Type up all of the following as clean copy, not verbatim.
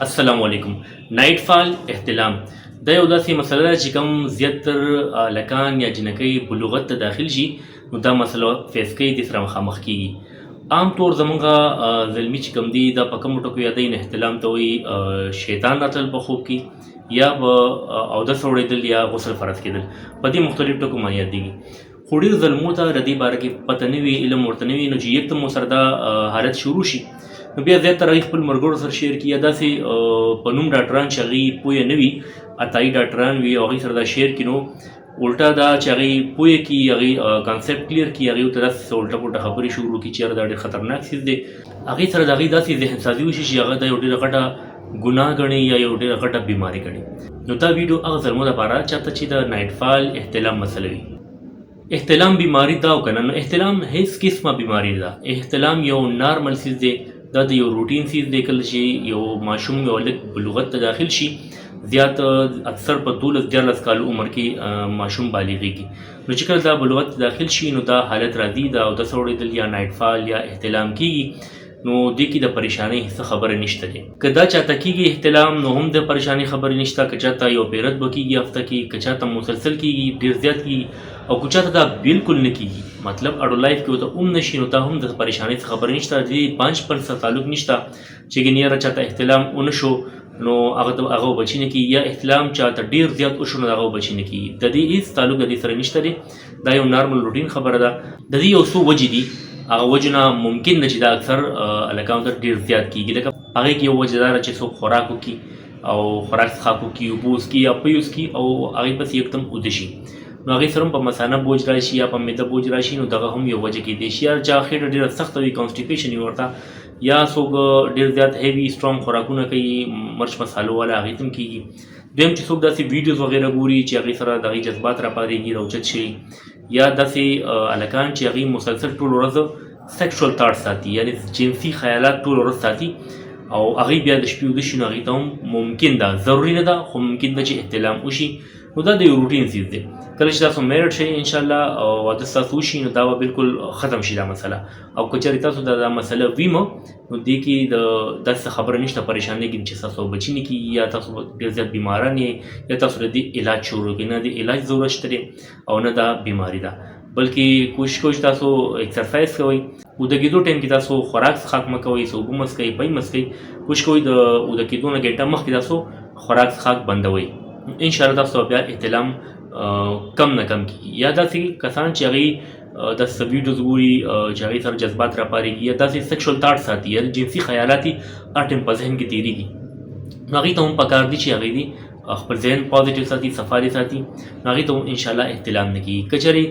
السلام علیکم. نایټ فال احتلام دا یو داسې مسله ده چې کوم زیاتر لکان یا جنکۍ بلوغت ته داخل شي نو دا مسله فیس کوي د سره مخامخ کیږي. عام طور زمونږ زلمي چې کوم دي دا په کومو ټکو یادوي احتلام ته وایي شیطان راتلل په خوب کې یا به اودس وړېدل یا غسل فرض کېدل، په دې مختلف ټکو باندې یادېږي. خو ډېر زلمو ته د دې باره کې پته نه وي، علم ورته نه وي، نو چې یکدم ورسره دا حالت شروع شي نو بیا زیاتره هغوی خپل ملګرو سره شیر کړي یا داسې په نوم ډاکټران چې هغوی پوهه نه وي، عطایي ډاکټران وي او هغوی سره دا شیر کړي، نو الټا دا چې هغوی پوهه کړي، هغوی کانسیپټ کلیر کړي، هغوی ورته داسې الټه پلټه خبرې شروع کړي چې یاره دا ډېر خطرناک څیز دی. هغوی سره د هغوی داسې ذهن سازي وشي چې هغه دا یو ډېره غټه ګناه ګڼي یا یو ډېره غټه بیماري ګڼي. نو دا ویډیو هغه زلمو دپاره چاته چې د نایټ فال احتلام مسله وي. احتلام بیماری دا او که نه، نو احتلام هیڅ قسمه بیماری ده. احتلام یو نارمل څیز دی، دا د یو روټین څیز دی. کله چې یو ماشوم یو لږ بلوغت ته داخل شي، زیات اکثر په 12-14 کال عمر کې ماشوم بالغېږي، نو چې کله دا بلوغت ته داخل شي نو دا حالت راځي، دا اودس وړېدل یا نایټ فال یا احتلام کېږي. نو دې کې د پریشانۍ هېڅ خبره نشته دی. که دا چاته کېږي احتلام نو هم د پریشانۍ خبرې نشته. که چاته یو پیرت به کېږي هفته کې، که چاته مسلسل کېږي ډېر زیات کېږي، او که چاته دا بالکل نه کېږي، مطلب اډو لایف کې ورته هم نه شي، نو دا هم د پریشانۍ څخه خبرې نشته. د دې 5% سره تعلق نشته چې ګینې یاره چاته احتلام ونه شو نو هغه بچي نه کېږي، یا احتلام چاته ډېر زیات وشو نو هغه بچي نه کېږي. د دې هېڅ تعلق د دې سره نشته دی. دا یو نارمل روټین خبره ده. د دې یو څو وجې دي. هغه وجو نه ممکن ده چې دا اکثر هلکانو ته ډېر زیات کېږي. لکه هغې کې یو وجه دا ده چې څوک خوراک وکړي او خوراک څښاک وکړي، اوبه وڅښي یا پی وڅښي او هغې پسې یکدم اوده شي، نو هغې سره هم په مثانه بوج راشي یا په معده بوج راشي، نو دغه هم یو وجه کېدی شي. یا چا خېټه ډېره سخته وي، کانسټیپیشن وي ورته، یا څوک ډېر زیات هیوي سټرانګ خوراکونه کوي، مرچ مسالو والا، هغې ته هم کېږي. دویم چې څوک داسې ویډیوز وغیره ګوري چې هغې سره د هغې جذبات راپارېږي، راوچت شي، یا داسې هلکان چې هغې مسلسل ټول ورځ سیکشوال تاټ ساتي، یعنی جنسي خیالات ټول ورځ ساتي او هغوی بیا د شپې ویده شي، نو هغوی ته هم ممکن ده، ضروري نه ده خو ممکن ده چې احتلام وشي. نو دا د یو روټین څیز دی. کله چې تاسو میرډ شئ انشاءالله او واده ستاسو وشي نو دا به بالکل ختم شي دا مسله. او که چېرې تاسو دا مسله ویمه نو دې کې د داسې خبره نشته پریشانۍ کې چې تاسو بچي نه کېږي یا تاسو ډېر زیات بیماران یې یا تاسو د دې علاج شروع کړئ. نه د علاج ضرورت شته دی او نه دا بیماري ده، بلکې کوشش کوئ چې تاسو ایکسرسایز کوئ. اوده کېدو ټایم کې تاسو خوراک څښاک مه کوئ، څه اوبه مه څښئ، پی مه څښئ. کوشش کوئ د اوده کېدو نه ګنټه مخکې تاسو خوراک څښاک بندوئ. انشاءالله تاسو بیا احتلام کم نه کم کېږي. یا داسې کسان چې هغوی داسې ویډیوز ګوري چې هغوی سره جذبات راپارېږي یا داسې سیکشوال تاټ ساتي یا جنسي خیالات یې هر ټایم په ذهن کې تېرېږي، نو هغوی ته هم پکار دي چې هغوی دې خپل ذهن پازیټیو ساتي، صفا دې ساتي، نو هغوی ته هم انشاءالله احتلام نه کېږي. که چېرې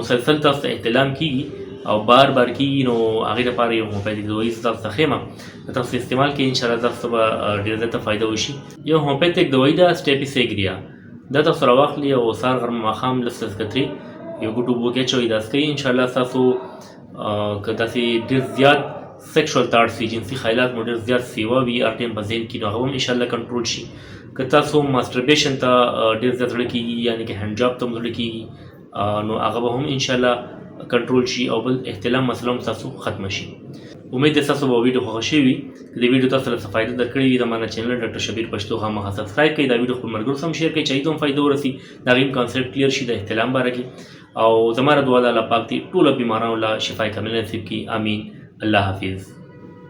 مسلسل تاسو ته احتلام کېږي او بار بار کېږي نو هغې لپاره یو هومیوپیتھک دوايي زه تاسو ته ښیم، تاسو استعمال کړئ، انشاءالله تاسو ته به ډېر زیاته فایده وشي. یو هومیوپیتھک دوايي ده سټیپیسیګریا، دا تاسو راواخلئ او سهار غرمه ماښام لس قطرې یو ګوټ اوبو کې اچوئ، داسې کوئ. انشاءالله ستاسو که داسې ډېر زیات سیکشوال تاټس وي، جنسي خیالات مو ډېر زیات سیوا وي هر ټایم په ذهن کې، نو هغه هم انشاءالله کنټرول شي. که تاسو ماسټربیشن ته ډېر زیات زړه کېږي، یعنې که هینډ جاب ته هم زړه کېږي، نو هغه به هم انشاءالله کنټرول شي او بل احتلام مسله هم ستاسو ختمه شي. امید ده ستاسو به ویډیو خوښه شوې وي. که د ویډیو تاسو له څه فایده درکړې وي د ما نه چینل ډاکټر شبیر پښتو خامخا سبسکرایب کړئ، دا ویډیو خپل ملګرو سره هم شیر کړئ چې هغوی ته هم فایده ورسي، د هغوی هم کانسیپټ کلیر شي د احتلام باره کې. او زما دعا ده الله پاک دې ټولو بیمارانو له شفای کامله نصیب کړي. امین. الله حافظ.